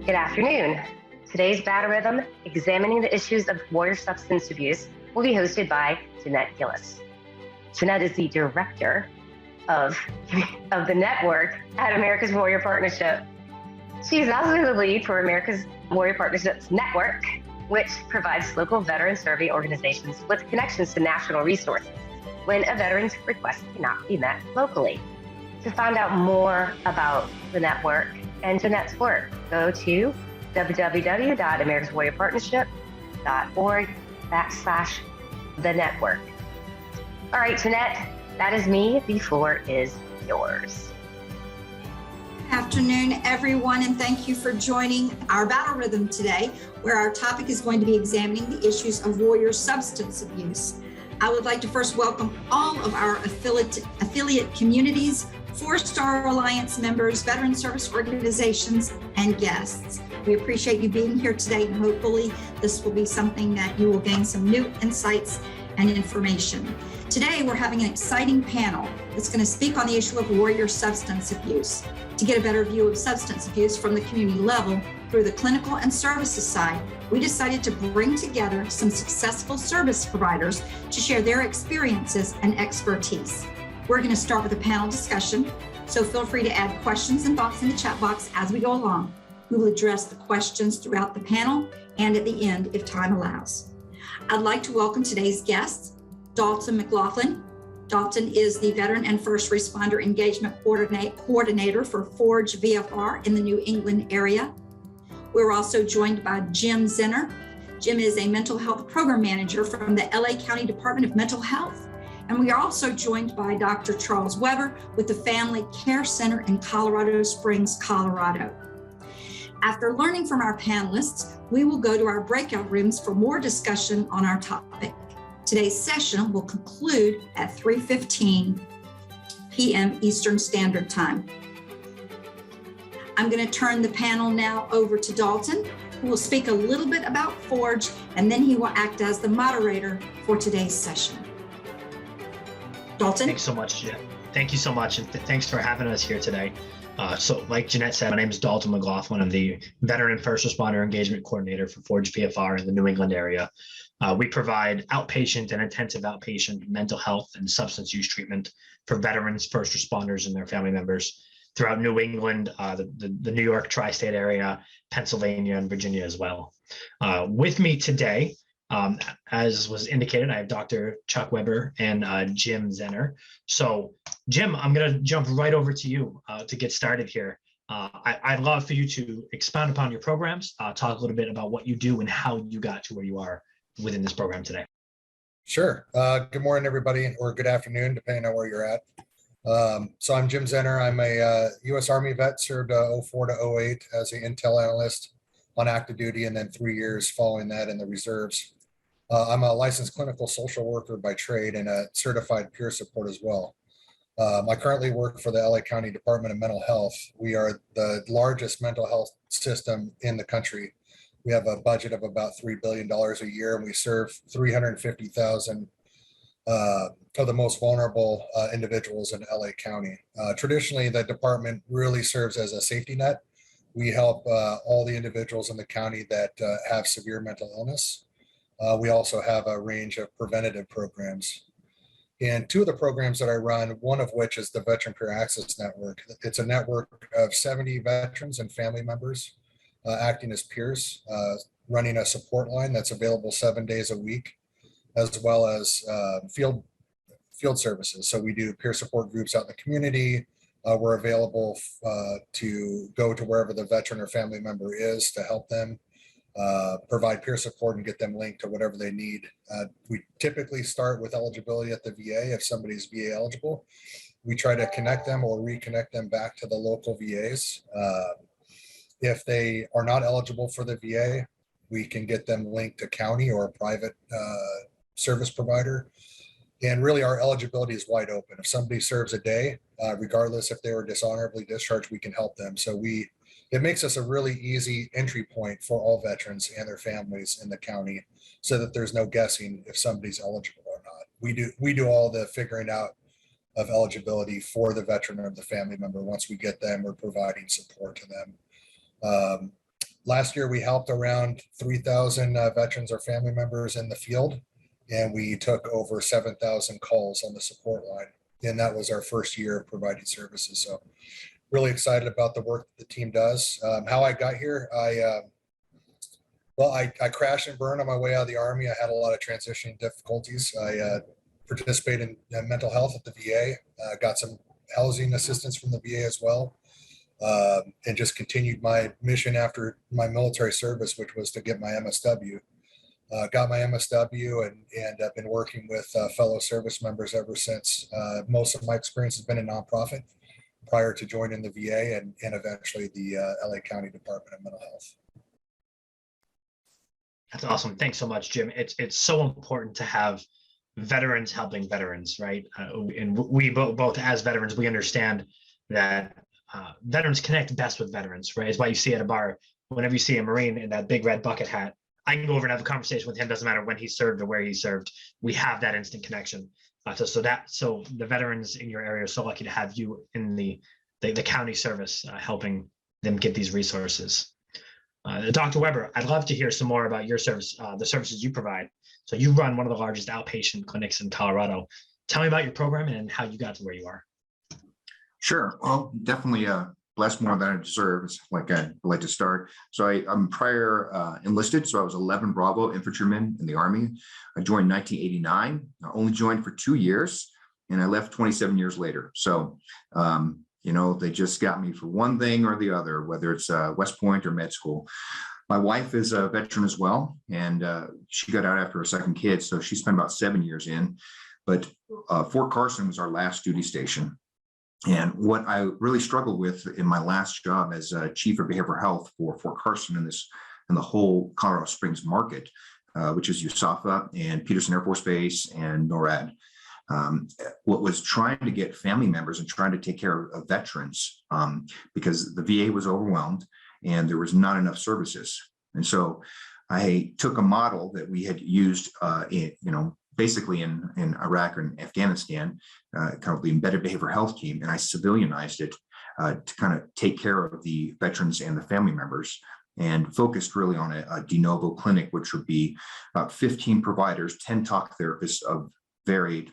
Good afternoon. Today's Battle Rhythm, examining the issues of warrior substance abuse, will be hosted by Jeanette Gillis. Jeanette is the director of the network at America's Warrior Partnership. She's also the lead for America's Warrior Partnerships Network, which provides local veteran serving organizations with connections to national resources when a veteran's request cannot be met locally. To find out more about the network and Jeanette's work, go to www.americaswarriorpartnership.org/the network. All right, Jeanette, that is me. The floor is yours. Good afternoon, everyone, and thank you for joining our Battle Rhythm today, where our topic is going to be examining the issues of warrior substance abuse. I would like to first welcome all of our affiliate communities, 4-Star Alliance members, veteran service organizations, and guests. We appreciate you being here today, and hopefully this will be something that you will gain some new insights and information. Today, we're having an exciting panel that's going to speak on the issue of warrior substance abuse. To get a better view of substance abuse from the community level through the clinical and services side, we decided to bring together some successful service providers to share their experiences and expertise. We're going to start with a panel discussion, so feel free to add questions and thoughts in the chat box as we go along. We will address the questions throughout the panel and at the end if time allows. I'd like to welcome today's guests, Dalton McLaughlin. Dalton is the Veteran and First Responder Engagement Coordinator for Forge VFR in the New England area. We're also joined by Jim Zenner. Jim is a mental health program manager from the LA County Department of Mental Health. And we are also joined by Dr. Charles Weber with the Family Care Center in Colorado Springs, Colorado. After learning from our panelists, we will go to our breakout rooms for more discussion on our topic. Today's session will conclude at 3:15 p.m. Eastern Standard Time. I'm going to turn the panel now over to Dalton, who will speak a little bit about Forge, and then he will act as the moderator for today's session. Dalton? Thanks so much, Jeanette. Thank you so much, and thanks for having us here today. So like Jeanette said, my name is Dalton McLaughlin. I'm the Veteran and First Responder Engagement Coordinator for Forge VFR in the New England area. We provide outpatient and intensive outpatient mental health and substance use treatment for veterans, first responders, and their family members throughout New England, the New York tri-state area, Pennsylvania, and Virginia as well. With me today, as was indicated, I have Dr. Chuck Weber and Jim Zenner. So Jim, I'm going to jump right over to you to get started here. I'd love for you to expound upon your programs, talk a little bit about what you do and how you got to where you are within this program today. Sure. Good morning, everybody, or good afternoon, depending on where you're at. So I'm Jim Zenner. I'm a U.S. Army vet, served 04 to 08 as an intel analyst on active duty, and then 3 years following that in the reserves. I'm a licensed clinical social worker by trade and a certified peer support as well. I currently work for the LA County Department of Mental Health. We are the largest mental health system in the country. We have a budget of about $3 billion a year, and we serve 350,000 of the most vulnerable individuals in LA County. Traditionally, the department really serves as a safety net. We help all the individuals in the county that have severe mental illness. We also have a range of preventative programs. And 2 of the programs that I run, one of which is the Veteran Peer Access Network. It's a network of 70 veterans and family members acting as peers, running a support line that's available 7 days a week, as well as field services. So we do peer support groups out in the community. We're available to go to wherever the veteran or family member is to help them. Provide peer support and get them linked to whatever they need. We typically start with eligibility at the VA. If somebody's VA eligible, we try to connect them or reconnect them back to the local VAs. If they are not eligible for the VA, we can get them linked to county or a private service provider. And really our eligibility is wide open. If somebody serves a day, regardless if they were dishonorably discharged, we can help them. So it makes us a really easy entry point for all veterans and their families in the county so that there's no guessing if somebody's eligible or not. We do all the figuring out of eligibility for the veteran or the family member. Once we get them, we're providing support to them. last year we helped around 3,000 veterans or family members in the field, and we took over 7,000 calls on the support line. And that was our first year of providing services. So really excited about the work that the team does. How I got here, I crashed and burned on my way out of the Army. I had a lot of transitioning difficulties. I participated in mental health at the VA, got some housing assistance from the VA as well, and just continued my mission after my military service, which was to get my MSW. Got my MSW and I've been working with fellow service members ever since. Most of my experience has been in nonprofit prior to joining the VA and eventually the LA County Department of Mental Health. That's awesome. Thanks so much, Jim. It's so important to have veterans helping veterans, right? And we both as veterans, we understand that veterans connect best with veterans, right? It's why you see at a bar, whenever you see a Marine in that big red bucket hat, I can go over and have a conversation with him. Doesn't matter when he served or where he served. We have that instant connection. So the veterans in your area are so lucky to have you in the county service helping them get these resources. Dr. Weber, I'd love to hear some more about your service, the services you provide. So you run one of the largest outpatient clinics in Colorado. Tell me about your program and how you got to where you are. Sure. Well, definitely blessed more than I deserve. It's like I'd like to start. So I'm prior enlisted. So I was 11 Bravo infantryman in the Army. I joined in 1989. I only joined for 2 years and I left 27 years later. So, they just got me for one thing or the other, whether it's West Point or med school. My wife is a veteran as well, and she got out after her second kid. So she spent about 7 years in, but Fort Carson was our last duty station. And what I really struggled with in my last job as chief of behavioral health for Fort Carson in the whole Colorado Springs market, which is USAFA and Peterson Air Force Base and NORAD, what was trying to get family members and trying to take care of veterans because the VA was overwhelmed and there was not enough services. And so I took a model that we had used basically in Iraq and Afghanistan, kind of the embedded behavioral health team, and I civilianized it to kind of take care of the veterans and the family members, and focused really on a de novo clinic, which would be about 15 providers, 10 talk therapists of varied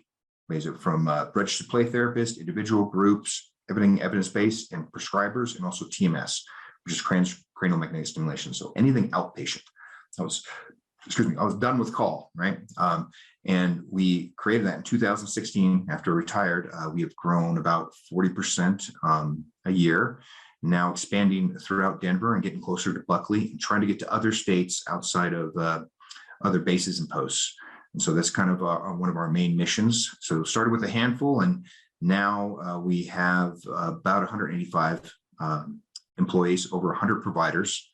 ways, from registered play therapists, individual groups, everything evidence-based, and prescribers, and also TMS, which is cranial magnetic stimulation. So anything outpatient. I was done with call, right? And we created that in 2016. After I retired, we have grown about 40% a year, now expanding throughout Denver and getting closer to Buckley and trying to get to other states outside of other bases and posts. And so that's kind of one of our main missions. So started with a handful, and now we have about 185 employees, over 100 providers,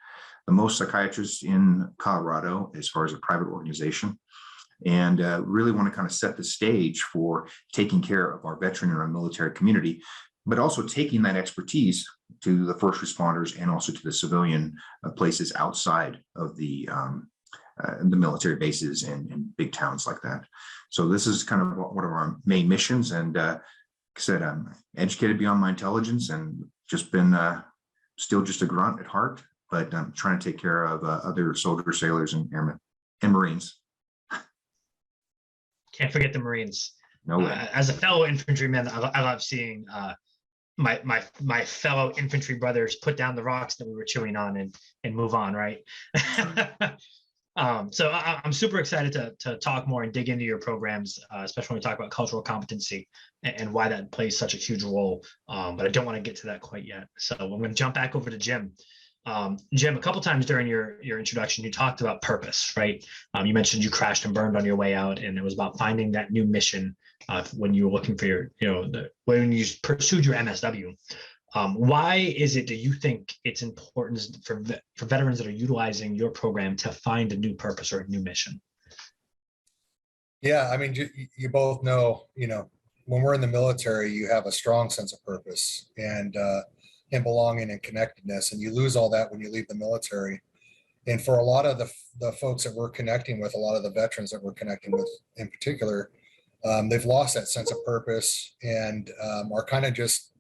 the most psychiatrists in Colorado as far as a private organization, and really want to kind of set the stage for taking care of our veteran and our military community, but also taking that expertise to the first responders and also to the civilian places outside of the military bases and big towns like that. So this is kind of one of our main missions. And like I said, I'm educated beyond my intelligence and just been still just a grunt at heart, but I'm trying to take care of other soldiers, sailors, and airmen and Marines. Can't forget the Marines. No way. As a fellow infantryman, I love seeing my fellow infantry brothers put down the rocks that we were chewing on and move on, right? So I'm super excited to talk more and dig into your programs, especially when we talk about cultural competency and why that plays such a huge role. But I don't want to get to that quite yet. So I'm going to jump back over to Jim. Jim, a couple times during your introduction, you talked about purpose, right? You mentioned you crashed and burned on your way out, and it was about finding that new mission when you were looking for when you pursued your MSW. Why is it, do you think it's important for veterans that are utilizing your program to find a new purpose or a new mission? Yeah, I mean, you both know, when we're in the military, you have a strong sense of purpose and belonging and connectedness, and you lose all that when you leave the military. And for a lot of the folks that we're connecting with, a lot of the veterans that we're connecting with in particular, they've lost that sense of purpose and are kind of just,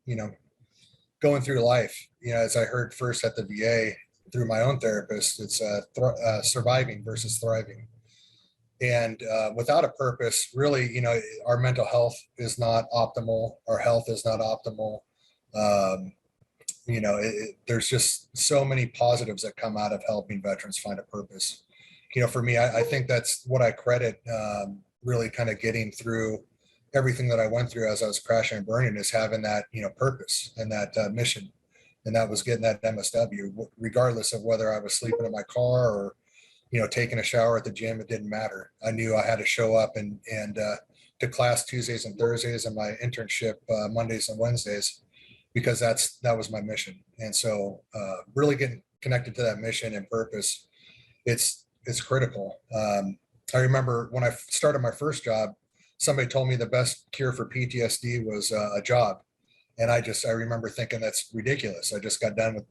going through life. As I heard first at the VA, through my own therapist, it's surviving versus thriving. And without a purpose, really, you know, our mental health is not optimal. Our health is not optimal. You know, there's just so many positives that come out of helping veterans find a purpose. You know, for me, I think that's what I credit really kind of getting through everything that I went through as I was crashing and burning, is having that, you know, purpose and that mission. And that was getting that MSW, regardless of whether I was sleeping in my car or, you know, taking a shower at the gym. It didn't matter. I knew I had to show up and to class Tuesdays and Thursdays, and my internship Mondays and Wednesdays, because that was my mission. And so really getting connected to that mission and purpose, it's critical. I remember when I started my first job, somebody told me the best cure for PTSD was a job. And I remember thinking that's ridiculous. I just got done with,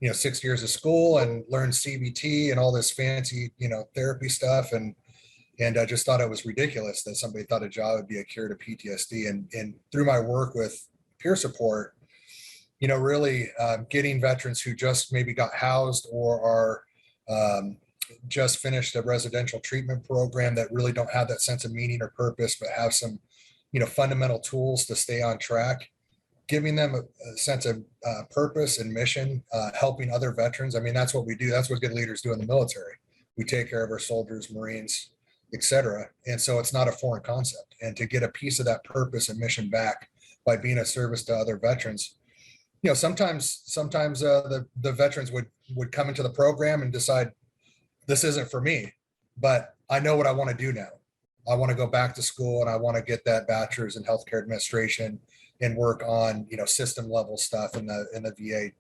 you know, 6 years of school and learned CBT and all this fancy, you know, therapy stuff. And I just thought it was ridiculous that somebody thought a job would be a cure to PTSD. And through my work with peer support, you know, really getting veterans who just maybe got housed or are just finished a residential treatment program that really don't have that sense of meaning or purpose, but have some, you know, fundamental tools to stay on track, giving them a sense of purpose and mission, helping other veterans. I mean, that's what we do. That's what good leaders do in the military. We take care of our soldiers, Marines, et cetera. And so it's not a foreign concept. And to get a piece of that purpose and mission back by being a service to other veterans, you know, sometimes the veterans would come into the program and decide, this isn't for me, but I know what I want to do now. I want to go back to school and I want to get that bachelor's in healthcare administration and work on, you know, system level stuff in the VA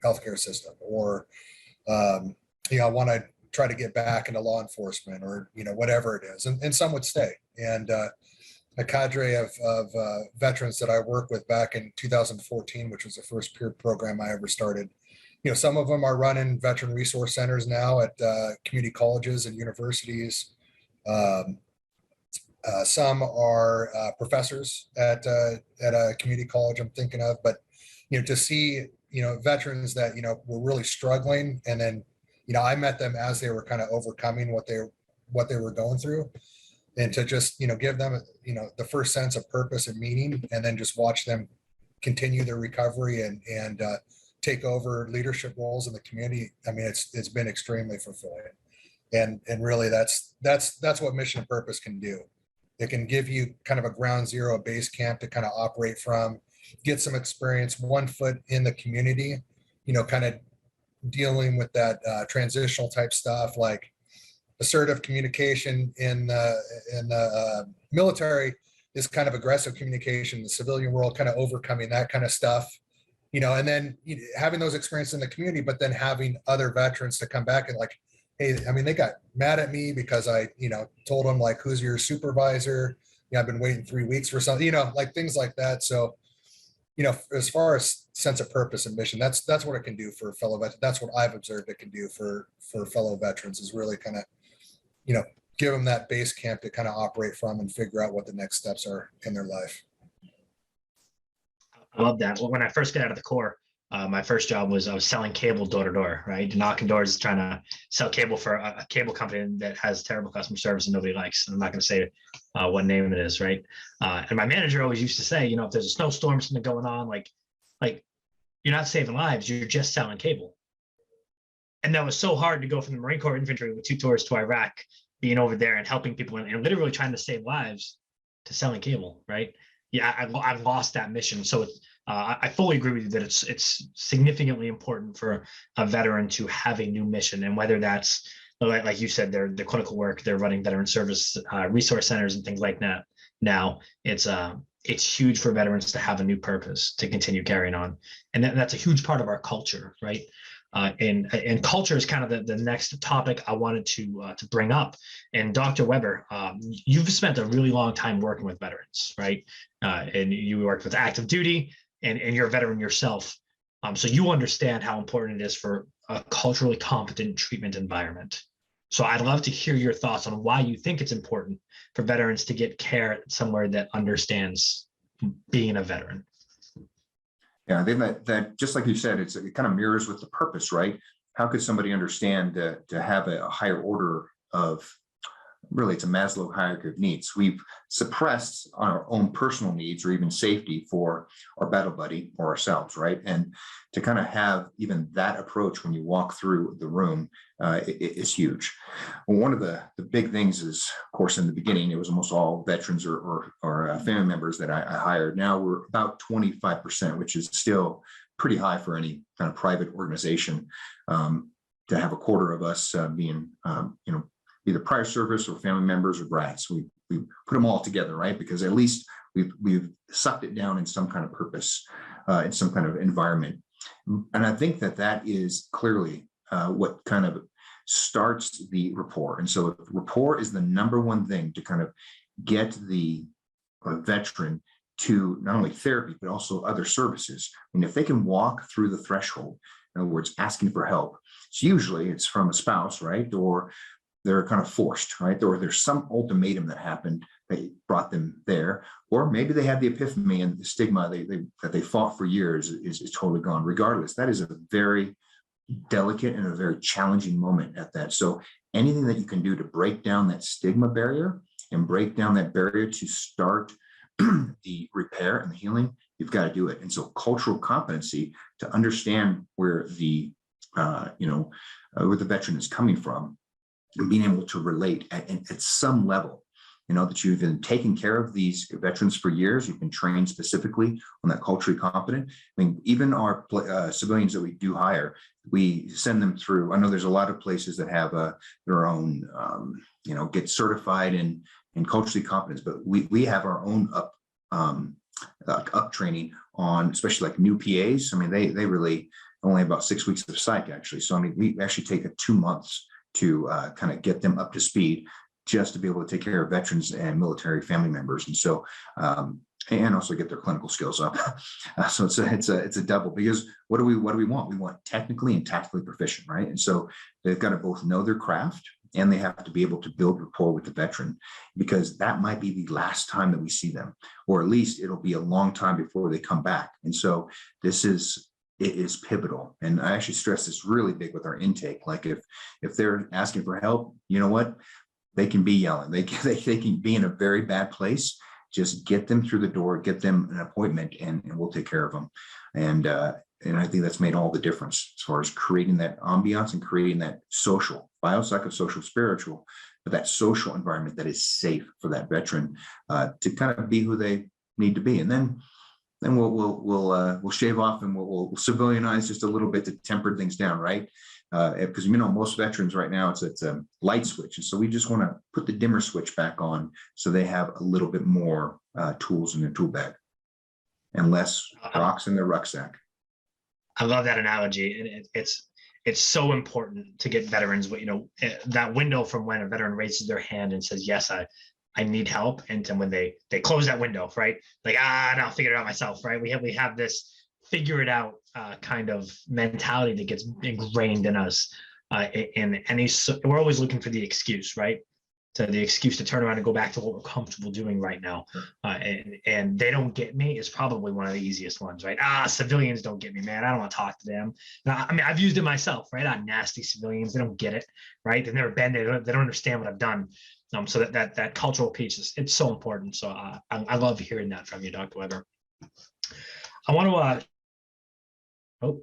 healthcare system, or you know, I want to try to get back into law enforcement, or, you know, whatever it is. And some would stay. And a cadre of veterans that I worked with back in 2014, which was the first peer program I ever started. You know, some of them are running veteran resource centers now at community colleges and universities. Some are professors at a community college I'm thinking of. But, you know, to see, you know, veterans that, you know, were really struggling, and then, you know, I met them as they were kind of overcoming what they were going through, and to just, you know, give them, you know, the first sense of purpose and meaning, and then just watch them continue their recovery and take over leadership roles in the community. I mean, it's been extremely fulfilling. And really that's what mission and purpose can do. It can give you kind of a ground zero, a base camp to kind of operate from, get some experience, 1 foot in the community, you know, kind of dealing with that transitional type stuff, like assertive communication in the military is kind of aggressive communication. In the civilian world, kind of overcoming that kind of stuff, you know, and then having those experiences in the community, but then having other veterans to come back and like, hey, I mean, they got mad at me because I, you know, told them like, who's your supervisor? Yeah, I've been waiting 3 weeks for something, you know, like things like that. So, you know, as far as sense of purpose and mission, that's what it can do for fellow veterans. That's what I've observed it can do for fellow veterans, is really kind of, you know, give them that base camp to kind of operate from and figure out what the next steps are in their life. I love that. Well, when I first got out of the Corps, my first job was I was selling cable door to door, right? Knocking doors, trying to sell cable for a cable company that has terrible customer service and nobody likes. I'm not going to say what name it is, right? And my manager always used to say, you know, if there's a snowstorm, something going on, like you're not saving lives, you're just selling cable. And that was so hard to go from the Marine Corps infantry with 2 tours to Iraq, being over there and helping people and literally trying to save lives, to selling cable, right? Yeah, I've lost that mission. So I fully agree with you that it's significantly important for a veteran to have a new mission, and whether that's, like you said, their clinical work, they're running veteran service resource centers and things like that. Now it's huge for veterans to have a new purpose to continue carrying on, and that's a huge part of our culture, right? And culture is kind of the next topic I wanted to bring up. And Dr. Weber, you've spent a really long time working with veterans, right? And you worked with active duty, and you're a veteran yourself. So you understand how important it is for a culturally competent treatment environment. So I'd love to hear your thoughts on why you think it's important for veterans to get care somewhere that understands being a veteran. Yeah, I think that just like you said, it kind of mirrors with the purpose, right? how could somebody understand to have a higher order of, really, it's a Maslow hierarchy of needs. We've suppressed our own personal needs or even safety for our battle buddy or ourselves, right? And to kind of have even that approach when you walk through the room is huge. Well, one of the big things is, of course, in the beginning, it was almost all veterans or family members that I hired. Now we're about 25%, which is still pretty high for any kind of private organization, to have a quarter of us being, either prior service or family members or grads. We put them all together, right? Because at least we've sucked it down in some kind of purpose, in some kind of environment. And I think that is clearly what kind of starts the rapport. And so rapport is the number one thing to kind of get the veteran to not only therapy, but also other services. And if they can walk through the threshold, in other words, asking for help, it's usually from a spouse, right? Or they're kind of forced, right? Or there's some ultimatum that happened that brought them there, or maybe they had the epiphany and the stigma that they fought for years is totally gone. Regardless, that is a very delicate and a very challenging moment at that. So anything that you can do to break down that stigma barrier and break down that barrier to start the repair and the healing, you've got to do it. And so cultural competency to understand where the where the veteran is coming from, and being able to relate at some level, that you've been taking care of these veterans for years, you've been trained specifically on that culturally competent. I mean, even our civilians that we do hire, we send them through. I know there's a lot of places that have their own, get certified in culturally competence, but we have our own up training on, especially like new PAs. I mean, they really only about 6 weeks of psych actually. So I mean, we actually take 2 months to kind of get them up to speed, just to be able to take care of veterans and military family members, and so and also get their clinical skills up. So it's a double, because what do we want? We want technically and tactically proficient, right? And so they've got to both know their craft, and they have to be able to build rapport with the veteran, because that might be the last time that we see them, or at least it'll be a long time before they come back. And so it is pivotal. And I actually stress this really big with our intake. Like if they're asking for help, you know what? They can be yelling. They can be in a very bad place. Just get them through the door, get them an appointment, and we'll take care of them. And I think that's made all the difference as far as creating that ambiance and creating that social, biopsychosocial, spiritual, but that social environment that is safe for that veteran to kind of be who they need to be. And then we'll shave off and we'll civilianize just a little bit to temper things down, right? Because most veterans right now it's a light switch, and so we just want to put the dimmer switch back on so they have a little bit more tools in their tool bag and less rocks in their rucksack. I love that analogy, and it's so important to get veterans, that window from when a veteran raises their hand and says, yes, I need help. And then when they close that window, right? Like, no, I'll figure it out myself, right? We have this figure it out kind of mentality that gets ingrained in us. We're always looking for the excuse, right? The excuse to turn around and go back to what we're comfortable doing right now. And they don't get me is probably one of the easiest ones, right? Civilians don't get me, man. I don't want to talk to them. Now, I mean, I've used it myself, right? Nasty civilians, they don't get it, right? They've never been there. They don't understand what I've done. So that cultural piece it's so important. So I love hearing that from you, Dr. Weber. I want to,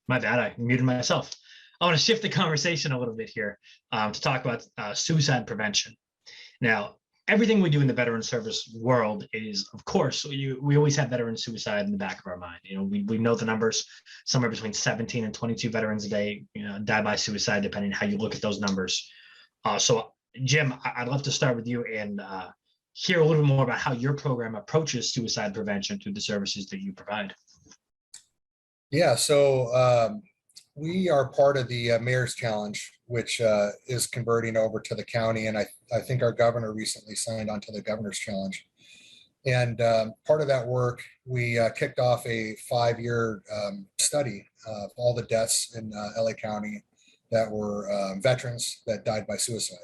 my bad, I muted myself. I want to shift the conversation a little bit here to talk about suicide prevention. Now, everything we do in the veteran service world is, of course, we always have veteran suicide in the back of our mind. We know the numbers. Somewhere between 17 and 22 veterans a day die by suicide, depending on how you look at those numbers. So Jim, I'd love to start with you and hear a little bit more about how your program approaches suicide prevention through the services that you provide. Yeah, so we are part of the Mayor's Challenge, which is converting over to the county. And I think our governor recently signed on to the Governor's Challenge. And part of that work, we kicked off a 5-year study of all the deaths in LA County that were veterans that died by suicide.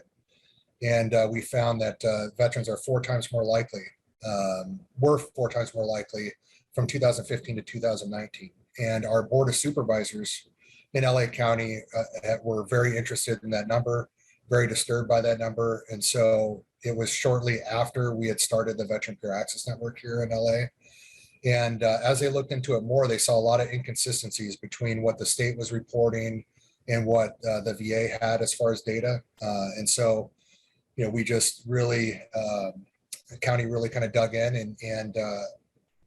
And we found that veterans are 4 times more likely, were 4 times more likely from 2015 to 2019. And our board of supervisors in LA County were very interested in that number, very disturbed by that number. And so it was shortly after we had started the Veteran Peer Access Network here in LA. And as they looked into it more, they saw a lot of inconsistencies between what the state was reporting and what the VA had as far as data. And so, we just really, the county really kind of dug in and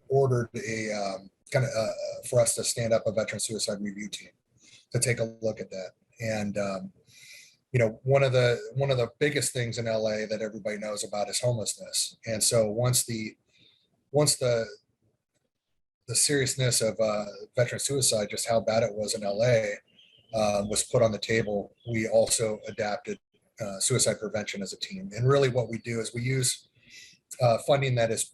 ordered a for us to stand up a veteran suicide review team to take a look at that. And one of the biggest things in LA that everybody knows about is homelessness. And so once the seriousness of veteran suicide, just how bad it was in LA, was put on the table, we also adapted suicide prevention as a team. And really what we do is we use funding that is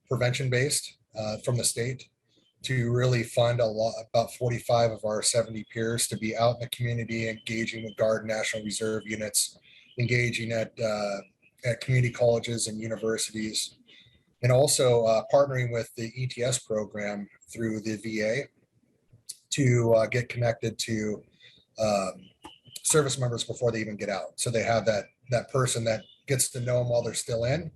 prevention based from the state to really fund about 45 of our 70 peers to be out in the community, engaging with Guard National Reserve units, engaging at community colleges and universities, and also partnering with the ETS program through the VA to get connected to service members before they even get out. So they have that person that gets to know them while they're still in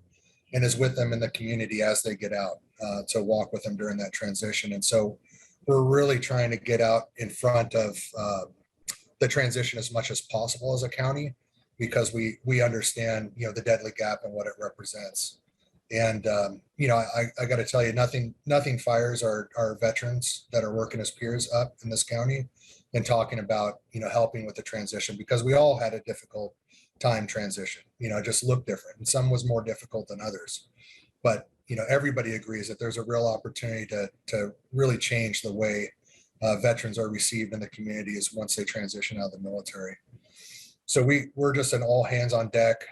and is with them in the community as they get out, to walk with them during that transition. And so we're really trying to get out in front of the transition as much as possible as a county, because we understand, the deadly gap and what it represents. And, I got to tell you, nothing fires our veterans that are working as peers up in this county and talking about, helping with the transition, because we all had a difficult time transition, just looked different. And some was more difficult than others. But, everybody agrees that there's a real opportunity to really change the way veterans are received in the communities once they transition out of the military. So we're just an all hands on deck.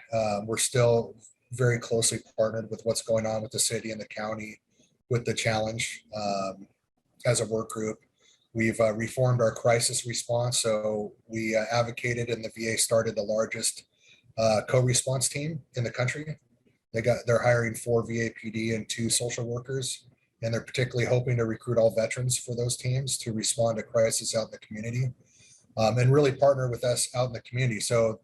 We're still very closely partnered with what's going on with the city and the county with the challenge as a work group. We've reformed our crisis response. So we advocated, and the VA started the largest co-response team in the country. They're hiring 4 VA PD and 2 social workers, and they're particularly hoping to recruit all veterans for those teams to respond to crisis out in the community, and really partner with us out in the community. So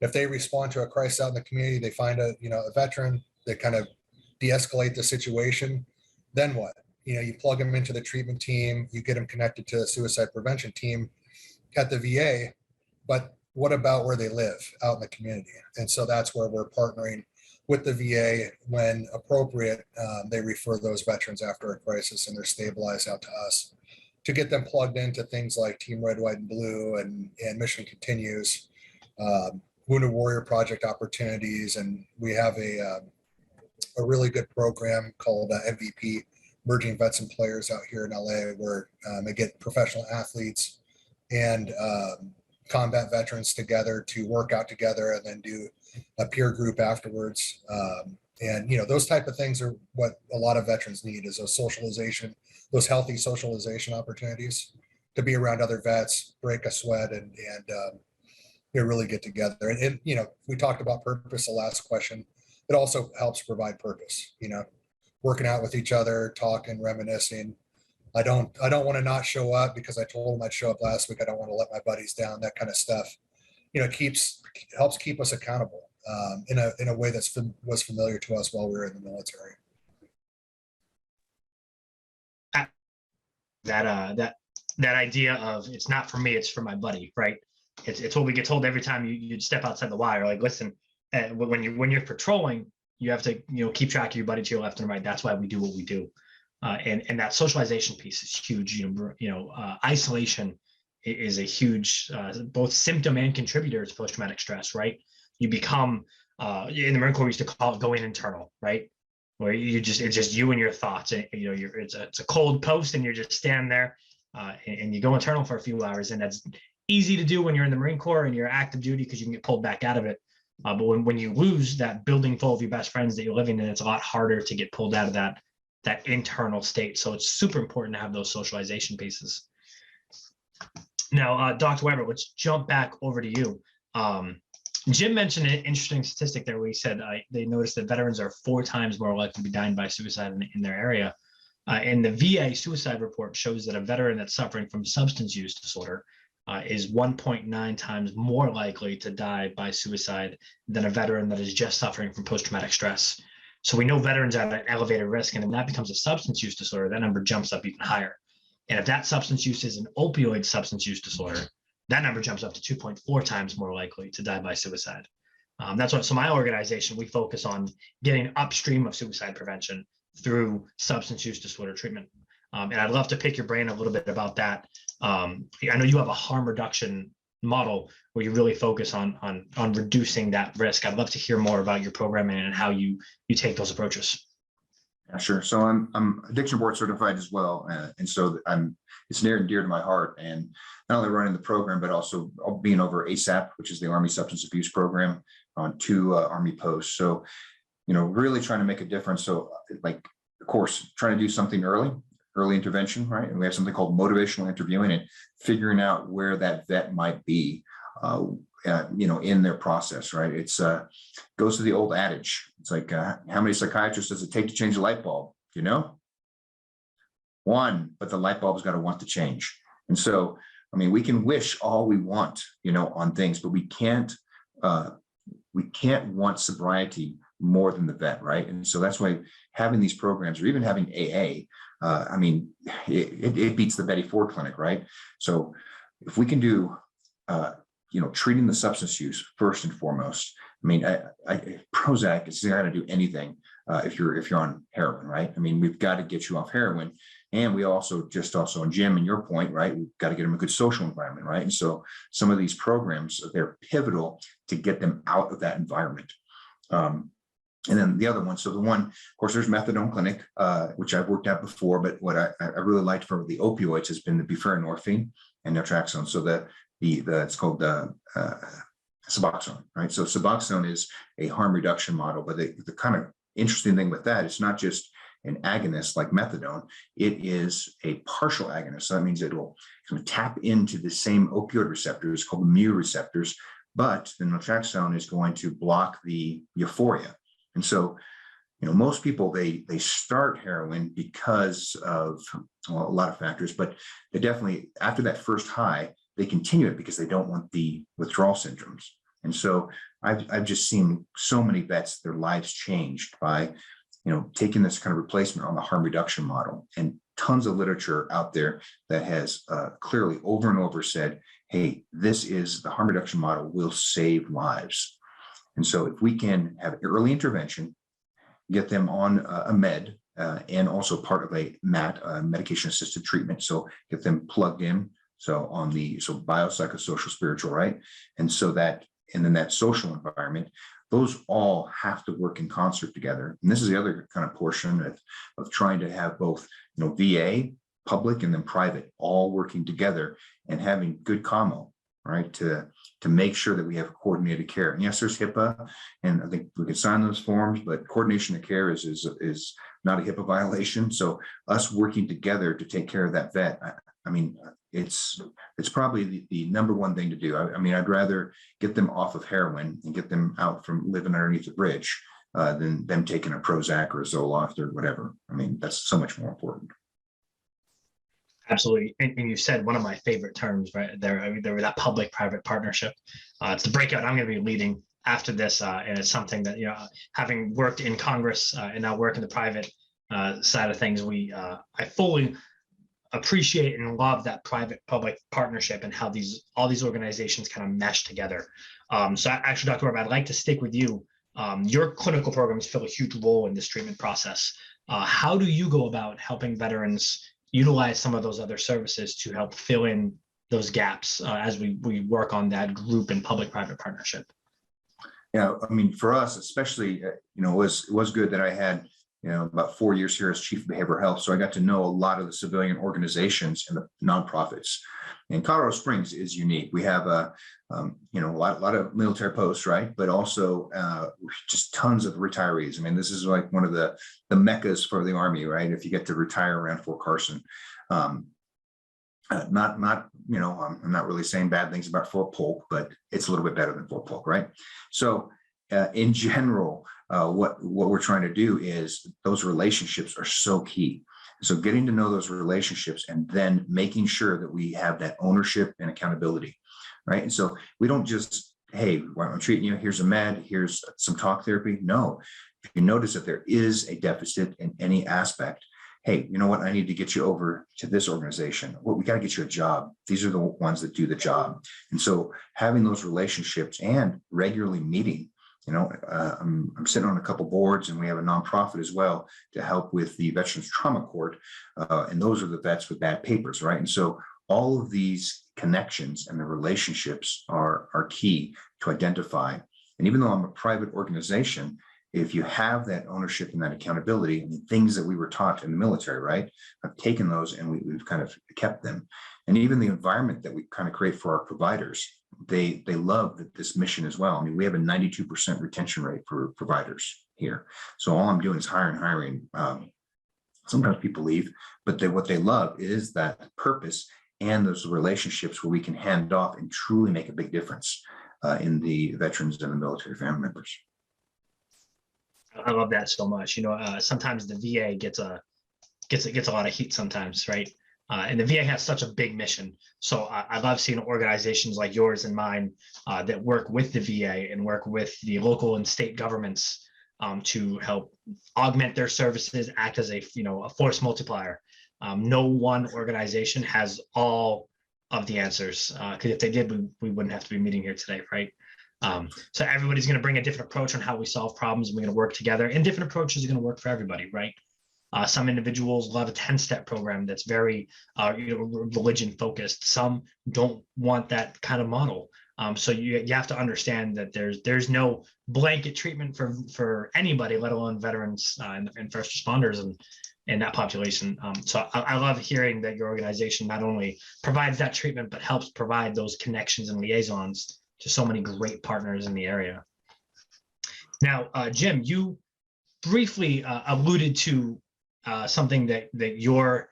if they respond to a crisis out in the community, they find a veteran, they kind of de-escalate the situation. Then what? You plug them into the treatment team, you get them connected to the suicide prevention team at the VA, but what about where they live out in the community? And so that's where we're partnering with the VA when appropriate. They refer those veterans after a crisis and they're stabilized out to us to get them plugged into things like Team Red, White, and Blue and Mission Continues, Wounded Warrior Project opportunities. And we have a really good program called MVP, Emerging Vets and Players, out here in LA, where they get professional athletes and combat veterans together to work out together and then do a peer group afterwards. And those type of things are what a lot of veterans need, is those healthy socialization opportunities to be around other vets, break a sweat, and really get together. And we talked about purpose the last question. It also helps provide purpose, working out with each other, talking, reminiscing. I don't want to not show up because I told them I'd show up last week. I don't want to let my buddies down, that kind of stuff. Helps keep us accountable in a way that was familiar to us while we were in the military. That idea of it's not for me, it's for my buddy, right? It's what we get told every time you step outside the wire. Like, listen, when you're patrolling, you have to keep track of your buddy to your left and right. That's why we do what we do, and that socialization piece is huge. Isolation is a huge both symptom and contributor to post-traumatic stress, right? You become in the Marine Corps we used to call it going internal, right? Where it's just you and your thoughts. And, it's a cold post and you're just standing there, and you go internal for a few hours, and that's easy to do when you're in the Marine Corps and you're active duty because you can get pulled back out of it. But when you lose that building full of your best friends that you're living in, it's a lot harder to get pulled out of that internal state. So it's super important to have those socialization pieces. Now, Dr. Weber, let's jump back over to you. Jim mentioned an interesting statistic there where he said they noticed that veterans are 4 times more likely to be dying by suicide in their area. And the VA suicide report shows that a veteran that's suffering from substance use disorder is 1.9 times more likely to die by suicide than a veteran that is just suffering from post-traumatic stress. So we know veterans are at an elevated risk, and when that becomes a substance use disorder, that number jumps up even higher. And if that substance use is an opioid substance use disorder, that number jumps up to 2.4 times more likely to die by suicide. That's what, so my organization, we focus on getting upstream of suicide prevention through substance use disorder treatment. And I'd love to pick your brain a little bit about that. I know you have a harm reduction model where you really focus on reducing that risk. I'd love to hear more about your programming and how you take those approaches. Yeah, sure. So I'm addiction board certified as well, and so it's near and dear to my heart. And not only running the program, but also being over ASAP, which is the Army Substance Abuse Program, on 2 Army posts. So, really trying to make a difference. So, like, of course, trying to do something early intervention, right? And we have something called motivational interviewing, and figuring out where that vet might be, in their process, right? It's goes to the old adage. It's like, how many psychiatrists does it take to change a light bulb? One, but the light bulb's got to want to change. And so, we can wish all we want, on things, but we can't want sobriety more than the vet, right? And so that's why having these programs, or even having AA, it beats the Betty Ford Clinic, right? So if we can do, treating the substance use first and foremost. Prozac is not going to do anything if you're on heroin, right? We've got to get you off heroin, and we also, and Jim, and your point, right? We've got to get them a good social environment, right? And so some of these programs, they're pivotal to get them out of that environment. And then the other one, so the one, of course, there's methadone clinic, which I've worked at before, but what I really liked for the opioids has been the buprenorphine and naltrexone. So it's called the Suboxone, right? So Suboxone is a harm reduction model, but the kind of interesting thing with that, it's not just an agonist like methadone, it is a partial agonist. So that means it will kind of tap into the same opioid receptors called mu receptors, but the naltrexone is going to block the euphoria. And so, most people, they start heroin because of a lot of factors, but they definitely, after that first high, they continue it because they don't want the withdrawal syndromes. And so I've just seen so many vets, their lives changed by, taking this kind of replacement on the harm reduction model, and tons of literature out there that has clearly over and over said, hey, the harm reduction model will save lives. And so if we can have early intervention, get them on a med, and also part of a MAT, medication-assisted treatment, so get them plugged in, so biopsychosocial, spiritual, right? And then that social environment, those all have to work in concert together. And this is the other kind of portion of trying to have both, VA, public, and then private, all working together and having good commo, right? To make sure that we have coordinated care. And yes, there's HIPAA, and I think we can sign those forms, but coordination of care is not a HIPAA violation. So us working together to take care of that vet, it's probably the number one thing to do. I'd rather get them off of heroin and get them out from living underneath the bridge than them taking a Prozac or a Zoloft or whatever. That's so much more important. Absolutely. And you said one of my favorite terms right there, there was that public-private partnership. It's the breakout I'm going to be leading after this. And it's something that, having worked in Congress and now work in the private side of things, I fully appreciate and love that private-public partnership and how all these organizations kind of mesh together. So actually, Dr. Webb, I'd like to stick with you. Your clinical programs fill a huge role in this treatment process. How do you go about helping veterans utilize some of those other services to help fill in those gaps as we work on that group and public-private partnership? Yeah, for us, especially, it was good that I had, about 4 years here as chief of behavioral health. So I got to know a lot of the civilian organizations and the nonprofits. And Colorado Springs is unique. We have a lot of military posts, right? But also just tons of retirees. This is like one of the meccas for the Army, right? If you get to retire around Fort Carson. I'm not really saying bad things about Fort Polk, but it's a little bit better than Fort Polk, right? So in general, what we're trying to do is those relationships are so key. So getting to know those relationships and then making sure that we have that ownership and accountability, right? And so we don't just, hey, I'm treating you, here's a med, here's some talk therapy. No, if you notice that there is a deficit in any aspect, hey, you know what? I need to get you over to this organization. Well, we got to get you a job. These are the ones that do the job. And so having those relationships and regularly meeting, I'm sitting on a couple boards, and we have a nonprofit as well to help with the Veterans Trauma Court. And those are the vets with bad papers, right? And so all of these connections and the relationships are key to identify. And even though I'm a private organization, if you have that ownership and that accountability, and things that we were taught in the military, right? I've taken those and we've kind of kept them. And even the environment that we kind of create for our providers, they love this mission as well. I mean, we have a 92% retention rate for providers here. So all I'm doing is hiring. Sometimes people leave, but what they love is that purpose and those relationships where we can hand off and truly make a big difference in the veterans and the military family members. I love that so much. Sometimes the VA gets a lot of heat sometimes, right? And the VA has such a big mission. So I love seeing organizations like yours and mine that work with the VA and work with the local and state governments to help augment their services, act as a force multiplier. No one organization has all of the answers, because if they did, we wouldn't have to be meeting here today, right? So everybody's going to bring a different approach on how we solve problems, and we're going to work together, and different approaches are going to work for everybody, right? Some individuals love a 10-step program that's very religion focused. Some don't want that kind of model. So you have to understand that there's no blanket treatment for anybody, let alone veterans and first responders and that population. So I love hearing that your organization not only provides that treatment, but helps provide those connections and liaisons to so many great partners in the area. Now, Jim, you briefly alluded to something that your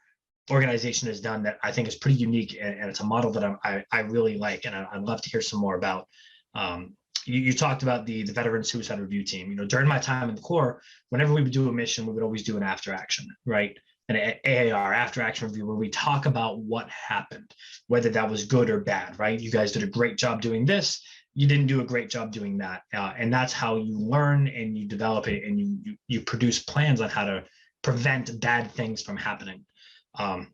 organization has done that I think is pretty unique, and it's a model that I really like, and I'd love to hear some more about. You talked about the Veteran Suicide Review Team. During my time in the Corps, whenever we would do a mission, we would always do an after action, right? An AAR, after action review, where we talk about what happened, whether that was good or bad, right? You guys did a great job doing this. You didn't do a great job doing that. And that's how you learn and you develop it, and you produce plans on how to prevent bad things from happening. And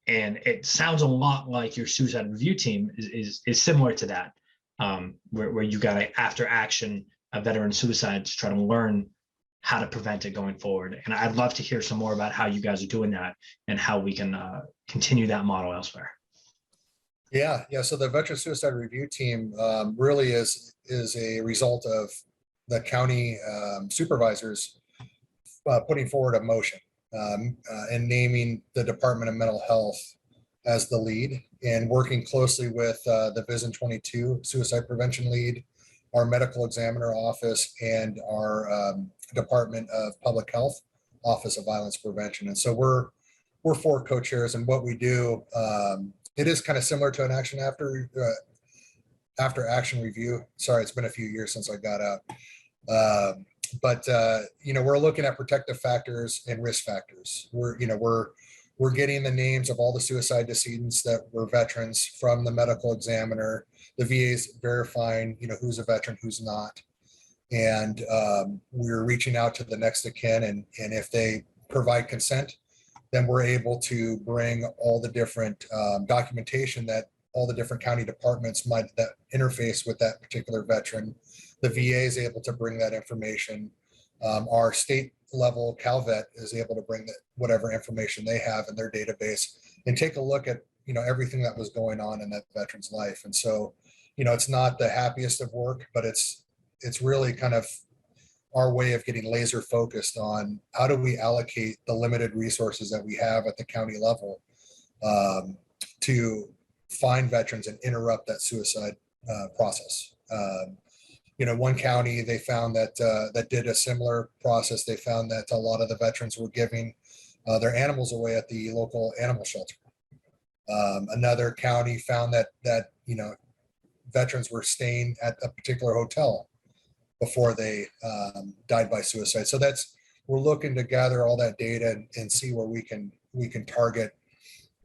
it sounds a lot like your suicide review team is similar to that, where you got to, after action, a veteran suicide, to try to learn how to prevent it going forward. And I'd love to hear some more about how you guys are doing that and how we can continue that model elsewhere. Yeah. So the Veteran Suicide Review Team really is a result of the county supervisors putting forward a motion and naming the Department of Mental Health as the lead, and working closely with the VISN 22 suicide prevention lead, our medical examiner office, and our Department of Public Health Office of Violence Prevention. And so we're four co-chairs, and what we do, it is kind of similar to an after action review. Sorry, it's been a few years since I got out. But we're looking at protective factors and risk factors. We're getting the names of all the suicide decedents that were veterans from the medical examiner. The VA's verifying, who's a veteran, who's not. And we're reaching out to the next of kin, and if they provide consent, then we're able to bring all the different documentation that all the different county departments that interface with that particular veteran. The VA is able to bring that information. Our state level CalVet is able to bring whatever information they have in their database and take a look at everything that was going on in that veteran's life. And so, it's not the happiest of work, but it's really kind of our way of getting laser focused on how do we allocate the limited resources that we have at the county level to find veterans and interrupt that suicide process. One county, they found that did a similar process. They found that a lot of the veterans were giving their animals away at the local animal shelter. Another county found that veterans were staying at a particular hotel before they died by suicide. So we're looking to gather all that data and see where we can we can target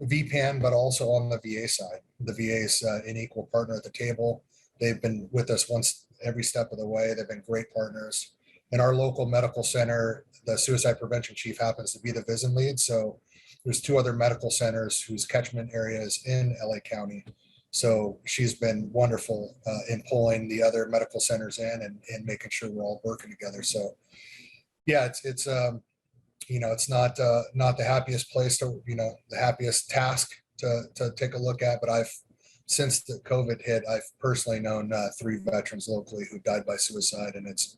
VPAN, but also on the VA side. The VA is an equal partner at the table. They've been with us every step of the way. They've been great partners. In our local medical center, the suicide prevention chief happens to be the VISN lead. So there's 2 other medical centers whose catchment area is in LA County. So she's been wonderful in pulling the other medical centers in and making sure we're all working together. So yeah, it's not the happiest place to, the happiest task to take a look at, but since the COVID hit, I've personally known 3 veterans locally who died by suicide. And it's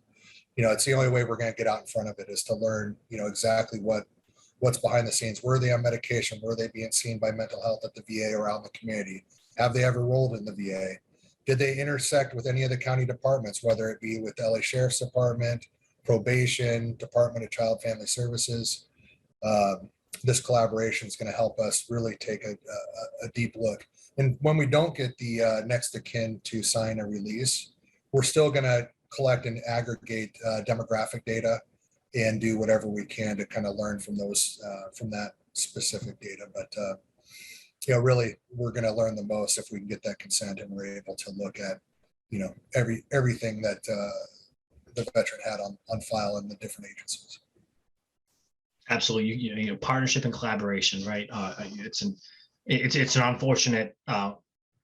the only way we're going to get out in front of it is to learn, exactly what's behind the scenes. Were they on medication? Were they being seen by mental health at the VA or out in the community? Have they ever rolled in the VA? Did they intersect with any of the county departments, whether it be with the LA Sheriff's Department, probation, Department of Child Family Services? This collaboration is going to help us really take a deep look. And when we don't get the next of kin to sign a release, we're still going to collect and aggregate demographic data and do whatever we can to kind of learn from that specific data. But really, we're going to learn the most if we can get that consent and we're able to look at, everything that the veteran had on file in the different agencies. Absolutely, partnership and collaboration, right? It's an unfortunate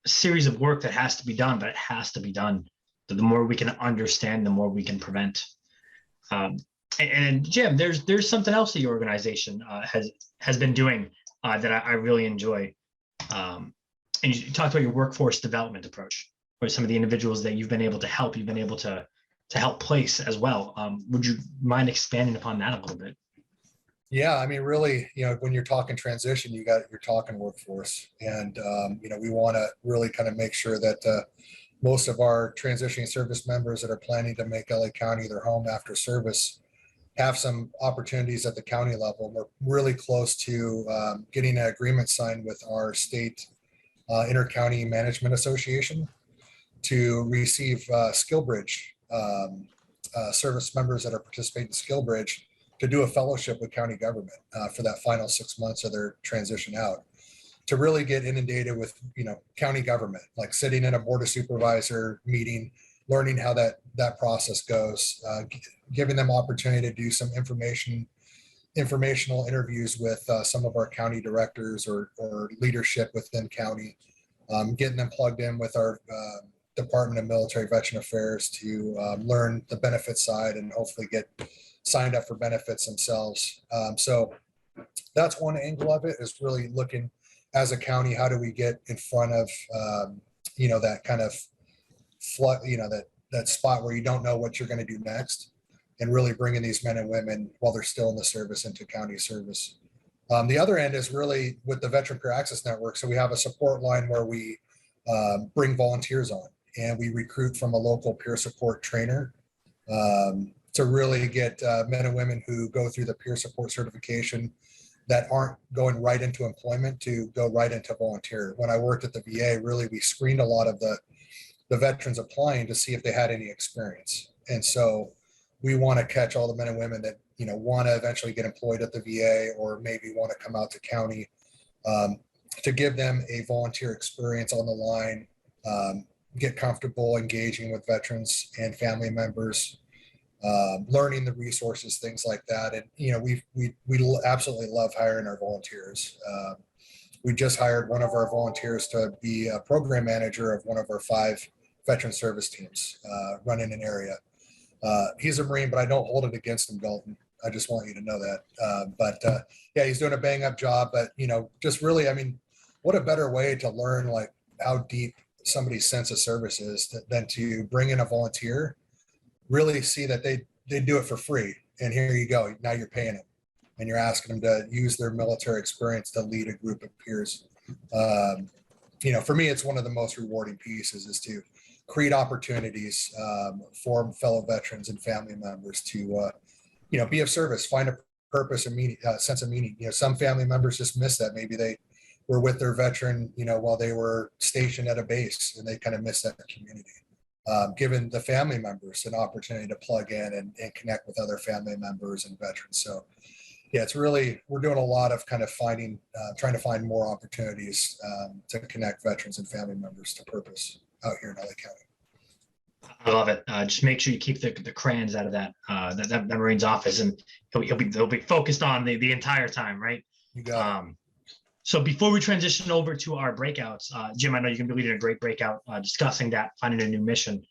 series of work that has to be done, but it has to be done. The more we can understand, the more we can prevent. And Jim, there's something else that your organization has been doing that I really enjoy. And you talked about your workforce development approach, or some of the individuals that you've been able to help. You've been able to help place as well. Would you mind expanding upon that a little bit? Yeah, I mean, really, when you're talking transition, you're talking workforce, and we want to really kind of make sure that most of our transitioning service members that are planning to make LA County their home after service have some opportunities at the county level. We're really close to getting an agreement signed with our state Inter-County Management Association to receive SkillBridge service members that are participating in SkillBridge to do a fellowship with county government for that final 6 months of their transition out, to really get inundated with county government, like sitting in a board of supervisor meeting, learning how that process goes, giving them opportunity to do some informational interviews with some of our county directors or leadership within county, getting them plugged in with our Department of Military Veteran Affairs to learn the benefit side and hopefully get signed up for benefits themselves. So that's one angle of it, is really looking as a county, how do we get in front of that kind of flood, that spot where you don't know what you're going to do next, and really bringing these men and women while they're still in the service into county service. The other end is really with the Veteran Peer Access Network. So we have a support line where we bring volunteers on, and we recruit from a local peer support trainer to really get men and women who go through the peer support certification that aren't going right into employment to go right into volunteer. When I worked at the VA, really we screened a lot of the veterans applying to see if they had any experience. And so we want to catch all the men and women that want to eventually get employed at the VA, or maybe want to come out to county, to give them a volunteer experience on the line, get comfortable engaging with veterans and family members, learning the resources, things like that. And we absolutely love hiring our volunteers. We just hired one of our volunteers to be a program manager of one of our 5 veteran service teams running an area. He's a Marine, but I don't hold it against him, Dalton. I just want you to know that. Yeah, he's doing a bang up job, but just really, I mean, what a better way to learn like how deep somebody's sense of service is than to bring in a volunteer, really see that they do it for free. And here you go. Now you're paying them and you're asking them to use their military experience to lead a group of peers. For me, it's one of the most rewarding pieces, is to create opportunities for fellow veterans and family members to, be of service, find a purpose and meaning, sense of meaning. Some family members just miss that. Maybe they were with their veteran, while they were stationed at a base, and they kind of miss that community. Giving the family members an opportunity to plug in and connect with other family members and veterans. So yeah, it's really, we're doing a lot of kind of finding, trying to find more opportunities to connect veterans and family members to purpose out here in LA County. I love it. Just make sure you keep the crayons out of that Marine's office, and they'll be focused on the entire time, right? You got it. So before we transition over to our breakouts, Jim, I know you're going to be leading a great breakout discussing that, finding a new mission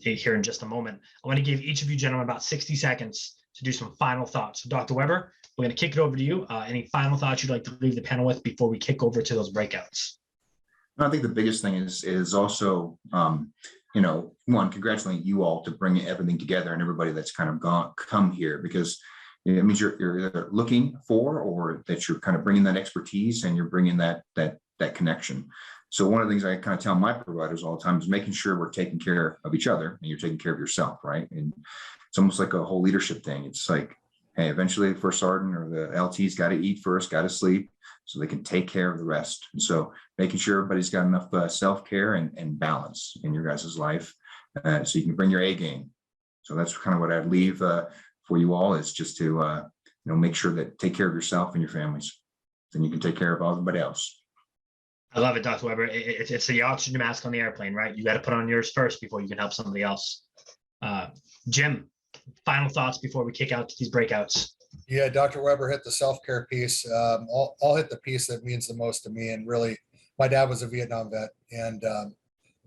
here in just a moment. I want to give each of you gentlemen about 60 seconds to do some final thoughts. So Dr. Weber, we're going to kick it over to you. Any final thoughts you'd like to leave the panel with before we kick over to those breakouts? I think the biggest thing is also, one, congratulating you all to bring everything together and everybody that's kind of come here, because it means you're either looking for, or that you're kind of bringing that expertise and you're bringing that connection. So one of the things I kind of tell my providers all the time is making sure we're taking care of each other and you're taking care of yourself, right? And it's almost like a whole leadership thing. It's like, hey, eventually the first sergeant or the LT's got to eat first, got to sleep, so they can take care of the rest. And so making sure everybody's got enough self-care and balance in your guys' life, so you can bring your A game. So that's kind of what I'd leave for you all, is just to make sure that take care of yourself and your families. Then you can take care of everybody else. I love it, Dr. Weber. It's the oxygen mask on the airplane, right? You got to put on yours first before you can help somebody else. Jim, final thoughts before we kick out to these breakouts. Yeah, Dr. Weber hit the self-care piece. I'll hit the piece that means the most to me. And really, my dad was a Vietnam vet, and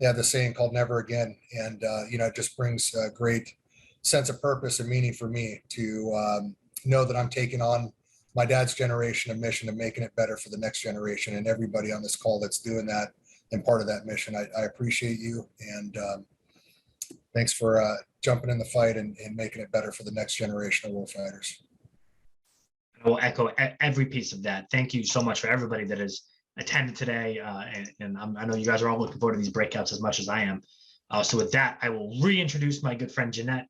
they have the saying called "never again." And it just brings a great sense of purpose and meaning for me to know that I'm taking on my dad's generation of mission of making it better for the next generation, and everybody on this call that's doing that and part of that mission. I appreciate you, and thanks for jumping in the fight and making it better for the next generation of warfighters. I will echo every piece of that. Thank you so much for everybody that has attended today. And I know you guys are all looking forward to these breakouts as much as I am. So with that, I will reintroduce my good friend Jeanette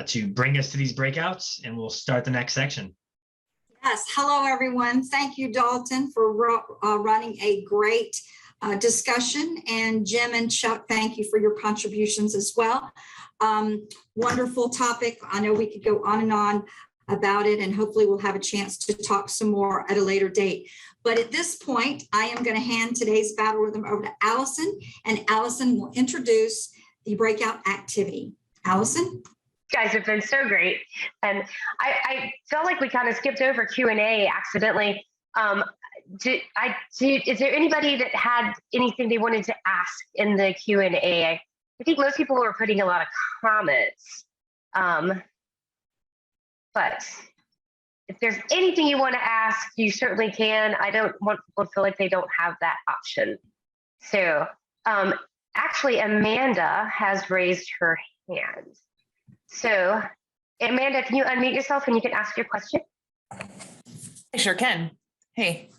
to bring us to these breakouts, and we'll start the next section. Yes, hello everyone. Thank you, Dalton, for running a great discussion, and Jim and Chuck, thank you for your contributions as well. Wonderful topic. I know we could go on and on about it, and hopefully we'll have a chance to talk some more at a later date. But at this point, I am going to hand today's battle rhythm over to Allison, and Allison will introduce the breakout activity. Allison? You guys have been so great. And I felt like we kind of skipped over Q&A accidentally. Is there anybody that had anything they wanted to ask in the Q&A? I think most people were putting a lot of comments. But if there's anything you want to ask, you certainly can. I don't want people to feel like they don't have that option. So actually, Amanda has raised her hand. So Amanda, can you unmute yourself and you can ask your question? I sure can. Hey,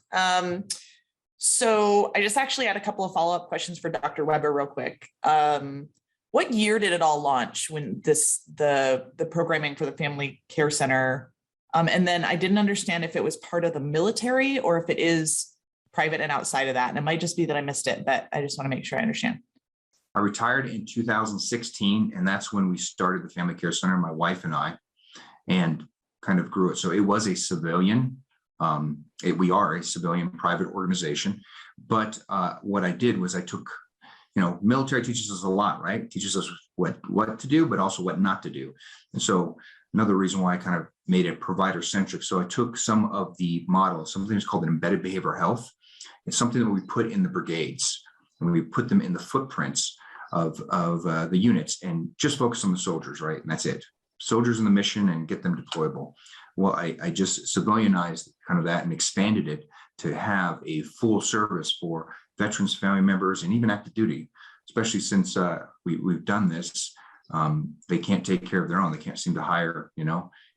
so I just actually had a couple of follow-up questions for Dr. Weber real quick. What year did it all launch when the programming for the Family Care Center? And then I didn't understand if it was part of the military or if it is private and outside of that. And it might just be that I missed it, but I just want to make sure I understand. I retired in 2016, and that's when we started the Family Care Center, my wife and I, and kind of grew it. So it was a civilian, we are a civilian private organization. But what I did was I took, military teaches us a lot, right? It teaches us what to do, but also what not to do. And so another reason why I kind of made it provider centric. So I took some of the models, something that's called an embedded behavioral health. It's something that we put in the brigades, and we put them in the footprints of the units and just focus on the soldiers, right? And that's it. Soldiers in the mission and get them deployable. Well, I just civilianized kind of that and expanded it to have a full service for veterans, family members, and even active duty, especially since we've done this. They can't take care of their own. They can't seem to hire,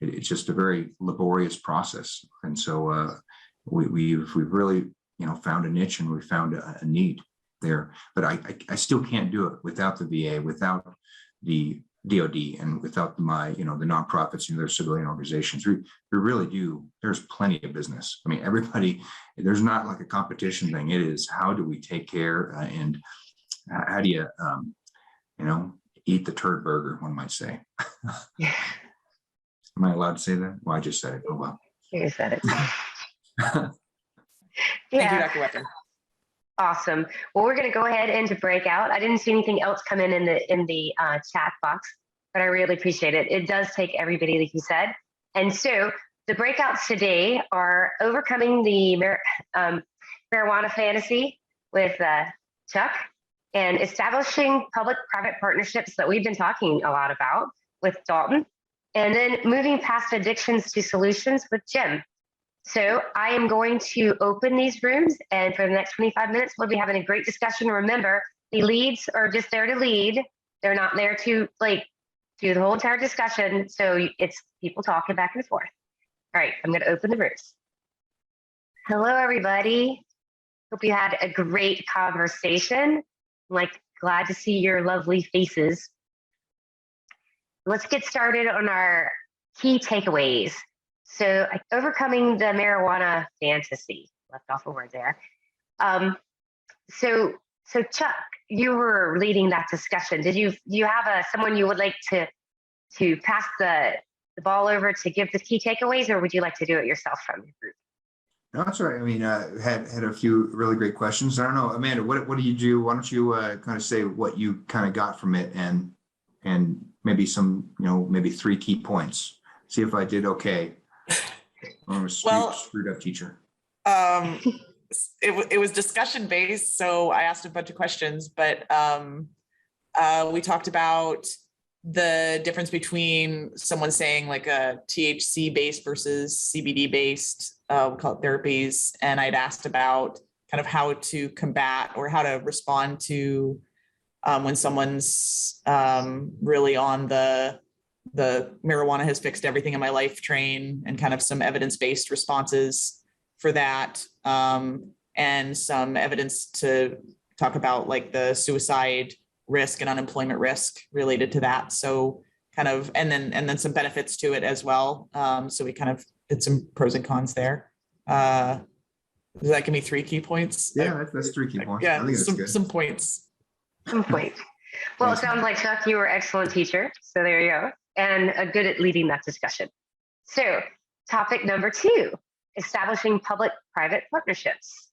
it's just a very laborious process. And so we've really, found a niche, and we found a need there. But I still can't do it without the VA, without the DOD, and without my, the nonprofits and their civilian organizations. We really do. There's plenty of business. I mean, everybody, there's not like a competition thing. It is, how do we take care and how do you, eat the turd burger, one might say. Am I allowed to say that? Well, I just said it. Oh, well. You said it. Thank you, Yeah, Dr. Weber. awesome. Well, we're going to go ahead into breakout. I didn't see anything else come in the chat box, but I really appreciate it. It does take everybody, like you said. And so the breakouts today are overcoming the marijuana fantasy with Chuck, and establishing public-private partnerships that we've been talking a lot about with Dalton, and then moving past addictions to solutions with Jim. So I am going to open these rooms, and for the next 25 minutes, we'll be having a great discussion. Remember, the leads are just there to lead. They're not there to do the whole entire discussion. So it's people talking back and forth. All right, I'm going to open the rooms. Hello, everybody. Hope you had a great conversation. I'm glad to see your lovely faces. Let's get started on our key takeaways. So overcoming the marijuana fantasy, left off a word there. So Chuck, you were leading that discussion. Did you have someone you would like to pass the ball over to give the key takeaways, or would you like to do it yourself from your group? No, that's all right. I mean, had a few really great questions. I don't know, Amanda, what do you do? Why don't you kind of say what you kind of got from it, and maybe some, maybe 3 key points. See if I did okay. I'm a screwed up teacher. It was discussion based, so I asked a bunch of questions, but we talked about the difference between someone saying like a THC based versus CBD based, we call it therapies. And I'd asked about kind of how to combat or how to respond to when someone's really on the marijuana has fixed everything in my life train, and kind of some evidence-based responses for that. And some evidence to talk about like the suicide risk and unemployment risk related to that. So kind of, and then some benefits to it as well. So we kind of did some pros and cons there. Does that give me 3 key points? Yeah, that's 3 key points. Yeah, I think that's good. some points. Some points. Well, it sounds like, Chuck, you were an excellent teacher. So there you go. And good at leading that discussion. So topic number 2, establishing public-private partnerships.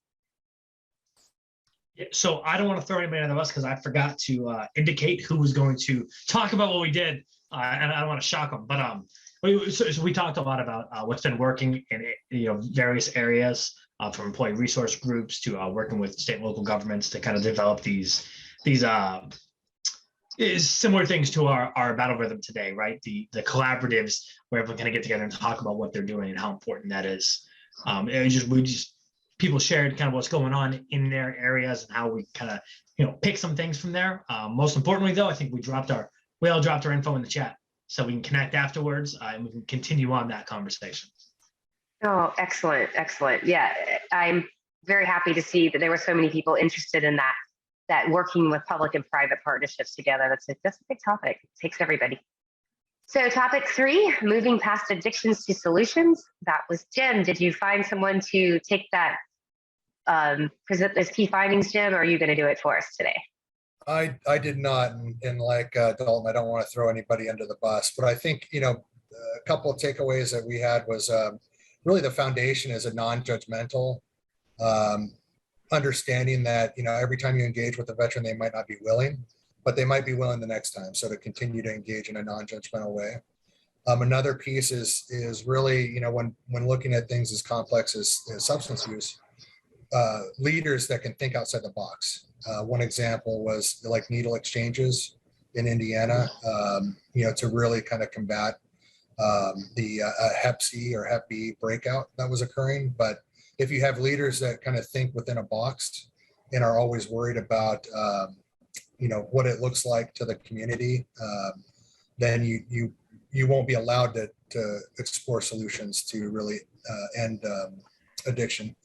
So I don't want to throw anybody under the bus because I forgot to indicate who was going to talk about what we did, and I don't want to shock them. But so we talked a lot about what's been working in various areas, from employee resource groups to working with state and local governments to kind of develop these similar things to our battle rhythm today, right? The collaboratives where everyone kind of get together and talk about what they're doing and how important that is. People shared kind of what's going on in their areas and how we kind of pick some things from there. Most importantly, though, I think we all dropped our info in the chat, so we can connect afterwards and we can continue on that conversation. Oh, excellent. Yeah, I'm very happy to see that there were so many people interested in that working with public and private partnerships together. That's a big topic. It takes everybody. So topic 3, moving past addictions to solutions. That was Jim. Did you find someone to take that, present those key findings, Jim, or are you going to do it for us today? I did not, and like Dalton, I don't want to throw anybody under the bus, but I think, a couple of takeaways that we had was really the foundation is a non-judgmental understanding that, every time you engage with a veteran, they might not be willing, but they might be willing the next time. So to continue to engage in a non-judgmental way. Another piece is really, when looking at things as complex as substance use, leaders that can think outside the box. One example was like needle exchanges in Indiana, to really kind of combat the Hep C or Hep B breakout that was occurring. But if you have leaders that kind of think within a box and are always worried about, what it looks like to the community, then you won't be allowed to explore solutions to really end addiction.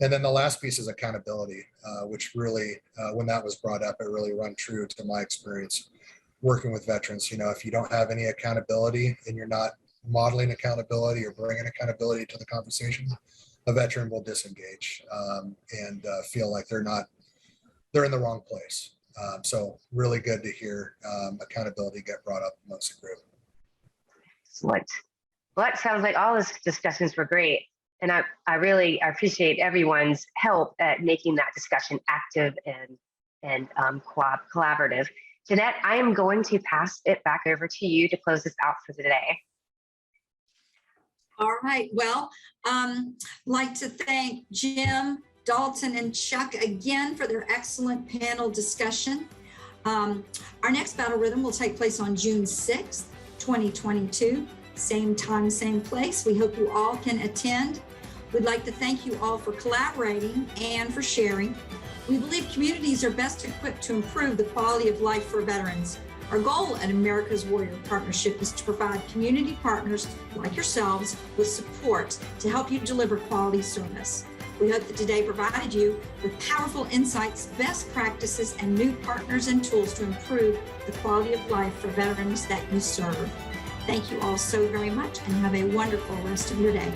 And then the last piece is accountability, which really, when that was brought up, it really run true to my experience working with veterans. If you don't have any accountability and you're not modeling accountability or bringing accountability to the conversation, a veteran will disengage and feel like they're in the wrong place. So really good to hear accountability get brought up amongst the group. Excellent. Well, that sounds like all those discussions were great. And I really appreciate everyone's help at making that discussion active and collaborative. Jeanette, I am going to pass it back over to you to close this out for the day. All right. Well, like to thank Jim, Dalton, and Chuck again for their excellent panel discussion. Our next Battle Rhythm will take place on June 6th, 2022. Same time, same place. We hope you all can attend. We'd like to thank you all for collaborating and for sharing. We believe communities are best equipped to improve the quality of life for veterans. Our goal at America's Warrior Partnership is to provide community partners like yourselves with support to help you deliver quality service. We hope that today provided you with powerful insights, best practices, and new partners and tools to improve the quality of life for veterans that you serve. Thank you all so very much and have a wonderful rest of your day.